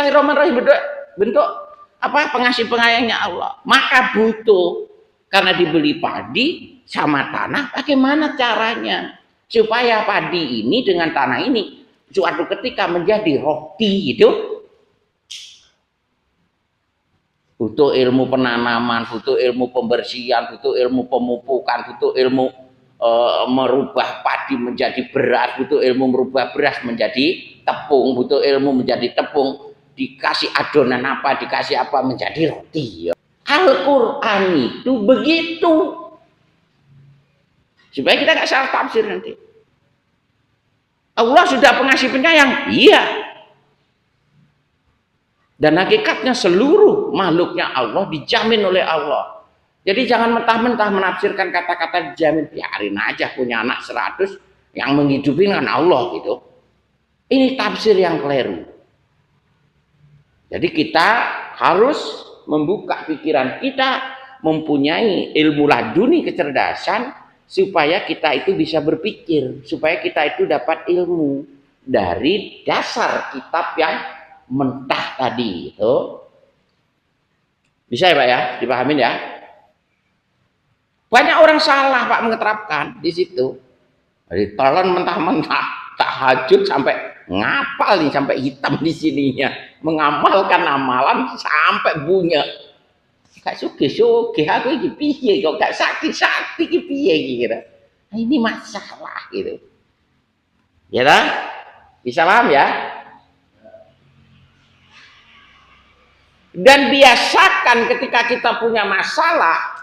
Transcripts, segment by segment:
Bismillahirrahmanirrahim bentuk apa pengasih pengayangnya Allah. Maka butuh karena dibeli padi sama tanah, bagaimana caranya supaya padi ini dengan tanah ini suatu ketika menjadi roti itu? Butuh ilmu penanaman, butuh ilmu pembersihan, butuh ilmu pemupukan, butuh ilmu merubah padi menjadi beras, butuh ilmu merubah beras menjadi tepung, butuh ilmu menjadi tepung, dikasih adonan apa, dikasih apa menjadi roti. Al-Quran itu begitu. Supaya kita nggak salah tafsir nanti. Allah sudah pengasih penyayang, iya. Dan hakikatnya seluruh makhluknya Allah dijamin oleh Allah. Jadi jangan mentah-mentah menafsirkan kata-kata dijamin. Biarin aja punya anak 100 yang menghidupi dengan Allah gitu. Ini tafsir yang keliru. Jadi kita harus membuka pikiran kita, mempunyai ilmu laduni kecerdasan supaya kita itu bisa berpikir, supaya kita itu dapat ilmu dari dasar kitab yang mentah tadi itu. Bisa ya Pak ya, dipahamin ya? Banyak orang salah Pak mengeterapkan di situ. Dari telan mentah-mentah, tahajud sampai ngapal nih, sampai hitam di sininya, mengamalkan amalan sampai bunyi. Gak suge-suge, aku ini piye kok gak sakti-sakti ini piye gitu. Nah, ini masalah gitu. Ya kan? Bisa paham ya? Dan biasakan ketika kita punya masalah,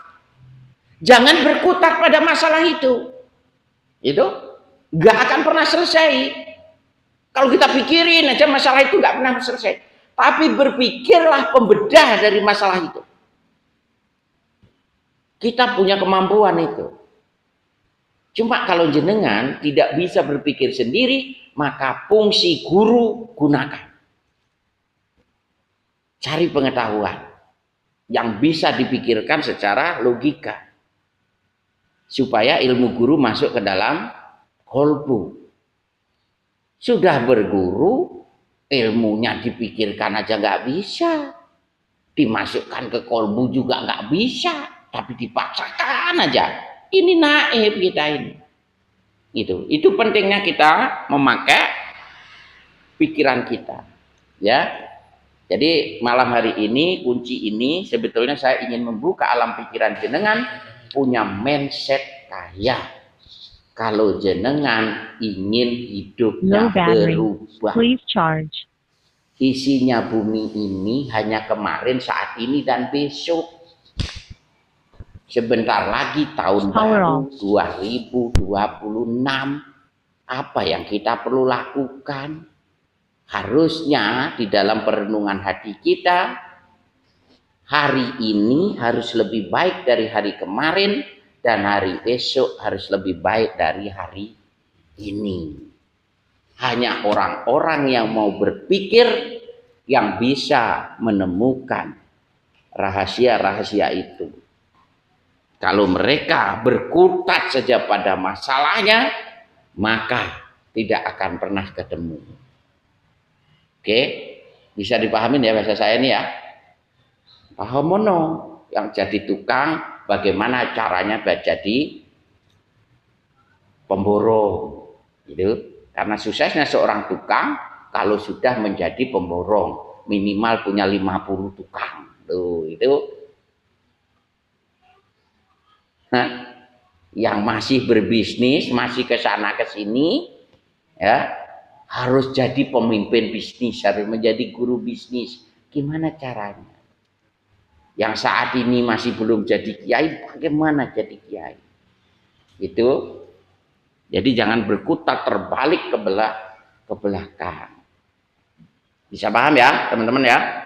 jangan berkutat pada masalah itu. Itu nggak akan pernah selesai. Kalau kita pikirin aja masalah itu nggak pernah selesai. Tapi berpikirlah pembedah dari masalah itu. Kita punya kemampuan itu. Cuma kalau jenengan tidak bisa berpikir sendiri, maka fungsi guru gunakan. Cari pengetahuan yang bisa dipikirkan secara logika supaya ilmu guru masuk ke dalam kolbu. Sudah berguru, ilmunya dipikirkan aja nggak bisa, dimasukkan ke kolbu juga nggak bisa, tapi dipaksakan aja. Ini naib kita ini. Itu pentingnya kita memakai pikiran kita, ya. Jadi malam hari ini kunci ini sebetulnya saya ingin membuka alam pikiran jenengan punya mindset kaya. Kalau jenengan ingin hidupnya berubah, isinya bumi ini hanya kemarin, saat ini dan besok. Sebentar lagi tahun baru 2026. Apa yang kita perlu lakukan? Harusnya di dalam perenungan hati kita, hari ini harus lebih baik dari hari kemarin, dan hari esok harus lebih baik dari hari ini. Hanya orang-orang yang mau berpikir yang bisa menemukan rahasia-rahasia itu. Kalau mereka berkutat saja pada masalahnya, maka tidak akan pernah ketemu. Oke, bisa dipahamin ya bahasa saya ini ya. Pahamono yang jadi tukang, bagaimana caranya jadi pemborong, gitu. Karena suksesnya seorang tukang kalau sudah menjadi pemborong, minimal punya 50 tukang. Tuh, itu. Nah, yang masih berbisnis, masih ke sana ke sini, ya. Harus jadi pemimpin bisnis, harus menjadi guru bisnis. Gimana caranya? Yang saat ini masih belum jadi kiai, bagaimana jadi kiai? Itu. Jadi jangan berkutat terbalik ke belakang. Bisa paham ya, teman-teman ya?